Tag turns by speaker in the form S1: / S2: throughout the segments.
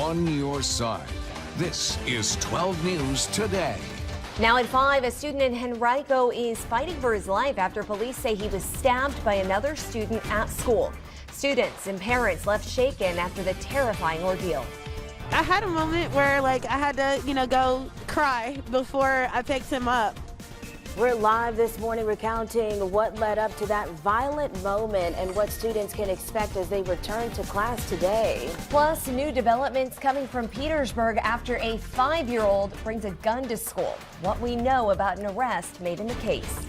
S1: on your side. This is 12 News Today.
S2: Now at 5, a student in Henrico is fighting for his life after police say he was stabbed by another student at school. Students and parents left shaken after the terrifying ordeal.
S3: I had a moment where I had to, go cry before I picked him up.
S4: We're live this morning recounting what led up to that violent moment and what students can expect as they return to class today.
S2: Plus, new developments coming from Petersburg after a 5-year-old brings a gun to school. What we know about an arrest made in the case.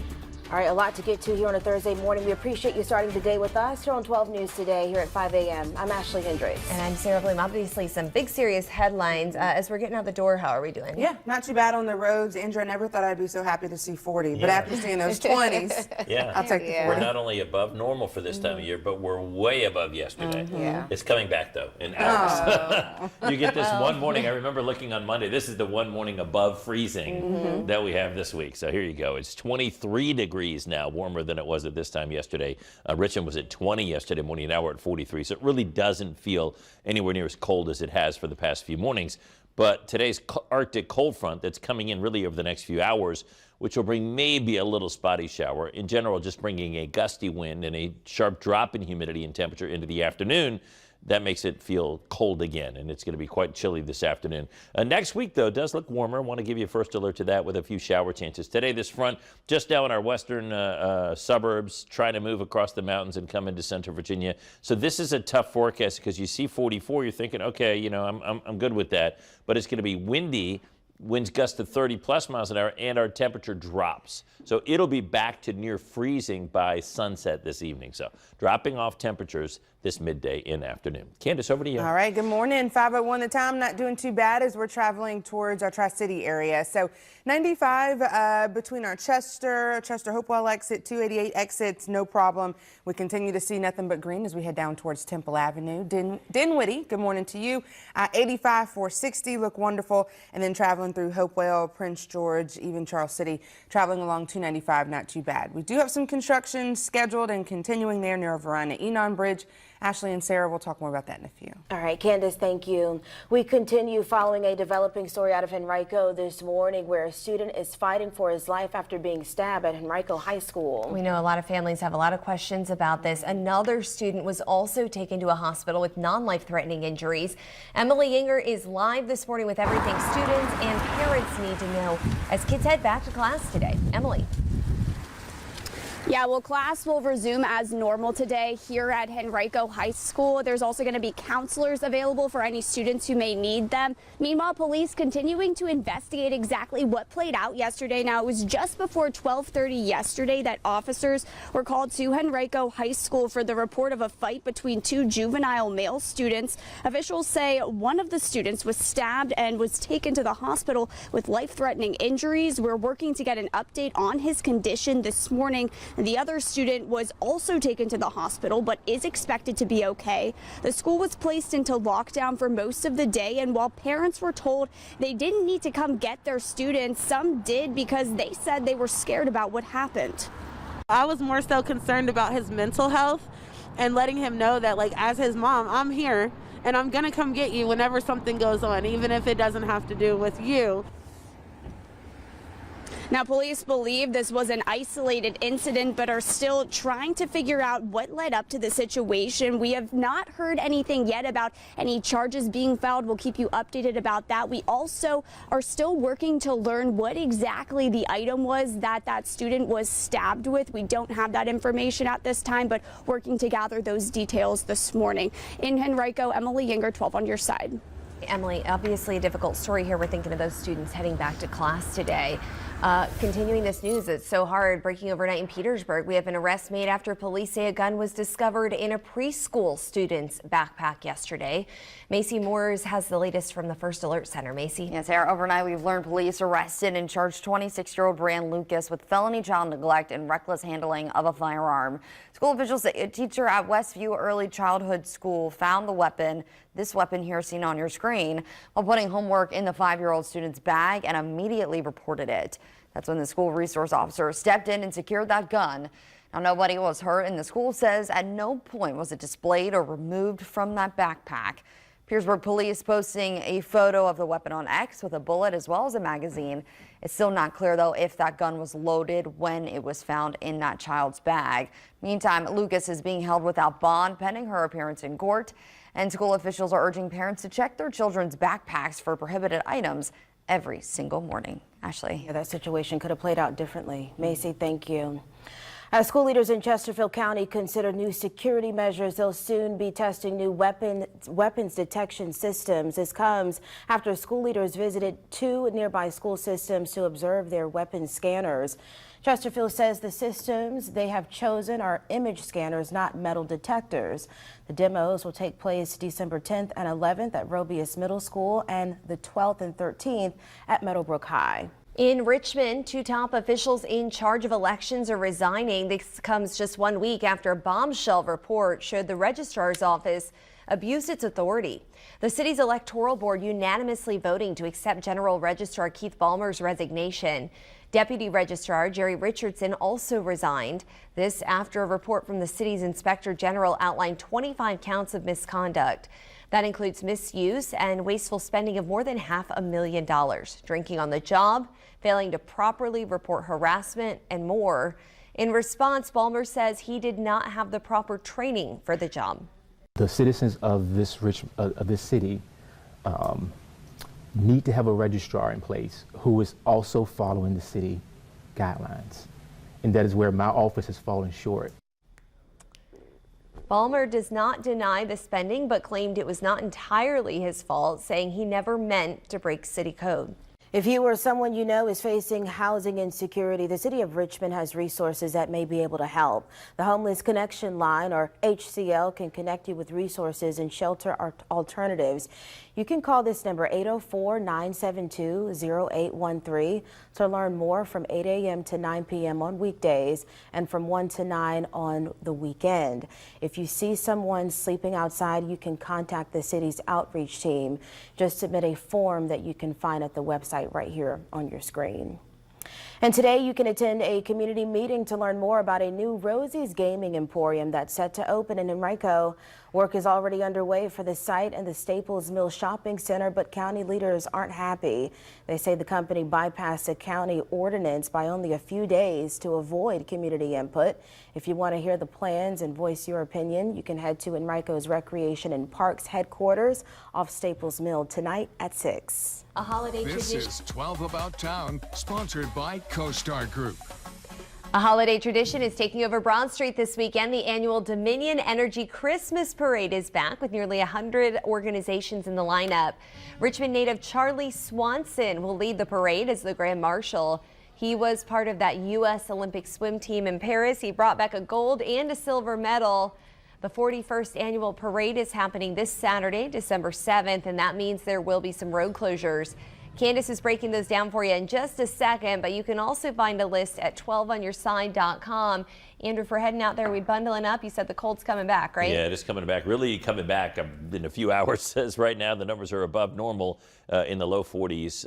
S4: All right, a lot to get to here on a Thursday morning. We appreciate you starting the day with us here on 12 News Today here at 5 a.m. I'm Ashley Hendricks.
S2: And I'm Sarah Bloom. Obviously, some big serious headlines. As we're getting out the door, how are we doing?
S5: Yeah, not too bad on the roads. Andrew, I never thought I'd be so happy to see 40, but after seeing those 20s,
S6: yeah,
S5: I'll take the 40.
S6: We're not only above normal for this time of year, but we're way above yesterday.
S2: Yeah.
S6: It's coming back, though, in hours. You get this one morning. I remember looking on Monday. This is the one morning above freezing that we have this week. So here you go. It's 23 degrees now, warmer than it was at this time yesterday. Richmond was at 20 yesterday morning. Now we're at 43. So it really doesn't feel anywhere near as cold as it has for the past few mornings. But today's Arctic cold front that's coming in really over the next few hours, which will bring maybe a little spotty shower. In general, just bringing a gusty wind and a sharp drop in humidity and temperature into the afternoon. That makes it feel cold again, and it's going to be quite chilly this afternoon. Next week, though, does look warmer. I want to give you a first alert to that with a few shower chances. Today, this front just now in our western suburbs, trying to move across the mountains and come into central Virginia. So this is a tough forecast because you see 44, you're thinking, okay, I'm good with that. But it's going to be windy. Winds gust to 30+ miles an hour, and our temperature drops. So it'll be back to near freezing by sunset this evening. So dropping off temperatures this midday and afternoon. Candice, over to you.
S5: All right, good morning. 5:01 the time. Not doing too bad as we're traveling towards our Tri-City area. So 95 between our Chester Hopewell exit, 288 exits, no problem. We continue to see nothing but green as we head down towards Temple Avenue. Dinwiddie, good morning to you. 85, 460 look wonderful. And then traveling through Hopewell, Prince George, even Charles City, traveling along 295, not too bad. We do have some construction scheduled and continuing there near Varina-Enon Bridge. Ashley and Sarah will talk more about that in a few.
S4: All right, Candice, thank you. We continue following a developing story out of Henrico this morning where a student is fighting for his life after being stabbed at Henrico High School.
S2: We know a lot of families have a lot of questions about this. Another student was also taken to a hospital with non-life-threatening injuries. Emily Yinger is live this morning with everything students and parents need to know as kids head back to class today. Emily.
S7: Yeah, well, class will resume as normal today here at Henrico High School. There's also going to be counselors available for any students who may need them. Meanwhile, police continuing to investigate exactly what played out yesterday. Now, it was just before 12:30 yesterday that officers were called to Henrico High School for the report of a fight between two juvenile male students. Officials say one of the students was stabbed and was taken to the hospital with life-threatening injuries. We're working to get an update on his condition this morning. The other student was also taken to the hospital but is expected to be okay. The school was placed into lockdown for most of the day, and while parents were told they didn't need to come get their students, some did because they said they were scared about what happened.
S3: I was more so concerned about his mental health and letting him know that, as his mom, I'm here and I'm gonna come get you whenever something goes on, even if it doesn't have to do with you.
S7: Now, police believe this was an isolated incident, but are still trying to figure out what led up to the situation. We have not heard anything yet about any charges being filed. We'll keep you updated about that. We also are still working to learn what exactly the item was that that student was stabbed with. We don't have that information at this time, but working to gather those details this morning. In Henrico, Emily Yinger, 12 on your side.
S2: Emily, obviously a difficult story here. We're thinking of those students heading back to class today. Continuing this news, it's so hard. Breaking overnight in Petersburg, we have an arrest made after police say a gun was discovered in a preschool student's backpack yesterday. Macy Moores has the latest from the First Alert Center. Macy.
S8: Yes, Sarah, overnight we've learned police arrested and charged 26-year-old Brand Lucas with felony child neglect and reckless handling of a firearm. School officials say a teacher at Westview Early Childhood School found the weapon, this weapon here seen on your screen, while putting homework in the 5-year-old student's bag and immediately reported it. That's when the school resource officer stepped in and secured that gun. Now, nobody was hurt, and the school says at no point was it displayed or removed from that backpack. Petersburg police posting a photo of the weapon on X with a bullet as well as a magazine. It's still not clear, though, if that gun was loaded when it was found in that child's bag. Meantime, Lucas is being held without bond pending her appearance in court. And school officials are urging parents to check their children's backpacks for prohibited items every single morning. Ashley.
S4: Yeah, that situation could have played out differently. Macy, thank you. As school leaders in Chesterfield County consider new security measures, they'll soon be testing new weapons detection systems. This comes after school leaders visited 2 nearby school systems to observe their weapons scanners. Chesterfield says the systems they have chosen are image scanners, not metal detectors. The demos will take place December 10th and 11th at Robius Middle School and the 12th and 13th at Meadowbrook High.
S2: In Richmond, 2 top officials in charge of elections are resigning. This comes just 1 week after a bombshell report showed the registrar's office abused its authority. The city's electoral board unanimously voting to accept General Registrar Keith Ballmer's resignation. Deputy Registrar Jerry Richardson also resigned. This after a report from the city's Inspector General outlined 25 counts of misconduct. That includes misuse and wasteful spending of more than $500,000, drinking on the job, failing to properly report harassment, and more. In response, Ballmer says he did not have the proper training for the job.
S9: The citizens of this city need to have a registrar in place who is also following the city guidelines. And that is where my office has fallen short.
S2: Ballmer does not deny the spending, but claimed it was not entirely his fault, saying he never meant to break city code.
S4: If you or someone you know is facing housing insecurity, the city of Richmond has resources that may be able to help. The Homeless Connection Line, or HCL, can connect you with resources and shelter alternatives. You can call this number 804-972-0813 to learn more from 8 a.m. to 9 p.m. on weekdays and from 1 to 9 on the weekend. If you see someone sleeping outside, you can contact the city's outreach team. Just submit a form that you can find at the website right here on your screen. And today you can attend a community meeting to learn more about a new Rosie's Gaming Emporium that's set to open in Henrico. Work is already underway for the site and the Staples Mill Shopping Center, but county leaders aren't happy. They say the company bypassed a county ordinance by only a few days to avoid community input. If you want to hear the plans and voice your opinion, you can head to Henrico's Recreation and Parks headquarters off Staples Mill tonight at 6.
S2: A holiday
S1: This
S2: tradition.
S1: is 12 About Town, sponsored by CoStar Group.
S2: A holiday tradition is taking over Broad Street this weekend. The annual Dominion Energy Christmas Parade is back with nearly 100 organizations in the lineup. Richmond native Charlie Swanson will lead the parade as the Grand Marshal. He was part of that U.S. Olympic swim team in Paris. He brought back a gold and a silver medal. The 41st annual parade is happening this Saturday, December 7th, and that means there will be some road closures. Candice is breaking those down for you in just a second, but you can also find a list at 12onyourside.com. Andrew, if we're heading out there, we bundling up. You said the cold's coming back, right?
S6: Yeah, it is coming back. Really coming back in a few hours. Says right now the numbers are above normal in the low 40s.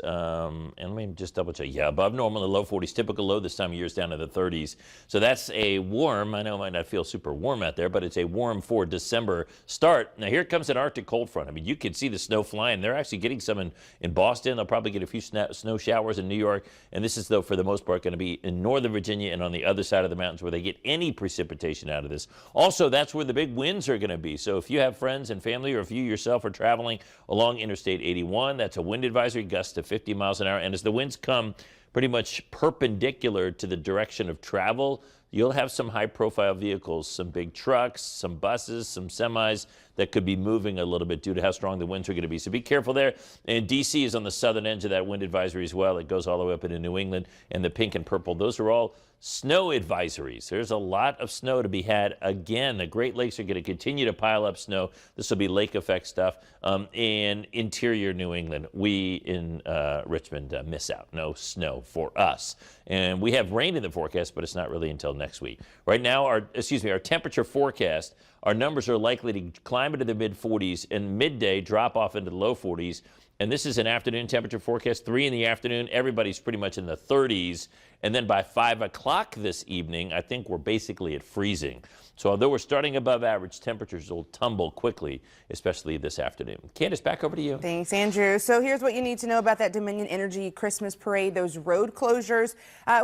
S6: And let me just double check. Yeah, above normal in the low 40s. Typical low this time of year is down to the 30s. So that's a warm. I know it might not feel super warm out there, but it's a warm for December start. Now here comes an Arctic cold front. I mean, you can see the snow flying. They're actually getting some in Boston. They'll probably get a few snow showers in New York. And this is, though, for the most part, going to be in Northern Virginia and on the other side of the mountains where they get any precipitation out of this. Also, that's where the big winds are going to be. So if you have friends and family, or if you yourself are traveling along Interstate 81, that's a wind advisory, gusts to 50 miles an hour. And as the winds come pretty much perpendicular to the direction of travel, you'll have some high-profile vehicles, some big trucks, some buses, some semis that could be moving a little bit due to how strong the winds are going to be. So be careful there. And D.C. is on the southern edge of that wind advisory as well. It goes all the way up into New England. And the pink and purple, those are all snow advisories. There's a lot of snow to be had. Again, the Great Lakes are going to continue to pile up snow. This will be lake effect stuff. And interior New England, we in Richmond miss out. No snow for us. And we have rain in the forecast, but it's not really until next week. Right now, our temperature forecast our numbers are likely to climb into the mid-40s and midday drop off into the low 40s. And this is an afternoon temperature forecast, 3 in the afternoon. Everybody's pretty much in the 30s. And then by 5 o'clock this evening, I think we're basically at freezing. So although we're starting above average, temperatures will tumble quickly, especially this afternoon. Candice, back over to you.
S5: Thanks, Andrew. So here's what you need to know about that Dominion Energy Christmas parade, those road closures.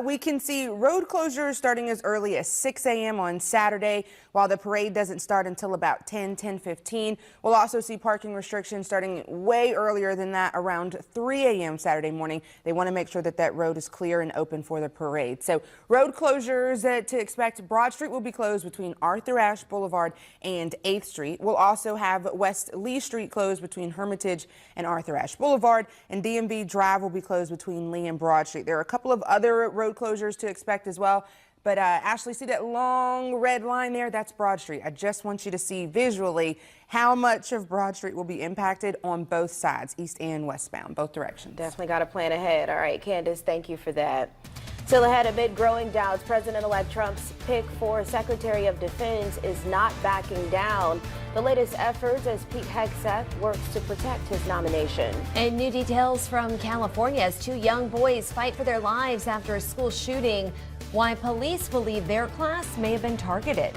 S5: We can see road closures starting as early as 6 a.m. on Saturday, while the parade doesn't start until about 10:15. We'll also see parking restrictions starting way earlier than that, around 3 a.m. Saturday morning. They want to make sure that that road is clear and open for the parade. So road closures to expect. Broad Street will be closed between Arthur Ashe Boulevard and 8th Street. We'll also have West Lee Street closed between Hermitage and Arthur Ashe Boulevard, and DMV Drive will be closed between Lee and Broad Street. There are a couple of other road closures to expect as well. But Ashley, see that long red line there? That's Broad Street. I just want you to see visually how much of Broad Street will be impacted on both sides, east and westbound, both directions.
S4: Definitely got to plan ahead. All right, Candice, thank you for that. Still ahead, amid growing doubts, President-elect Trump's pick for Secretary of Defense is not backing down. The latest efforts as Pete Hegseth works to protect his nomination.
S2: And new details from California as 2 young boys fight for their lives after a school shooting. Why police believe their class may have been targeted.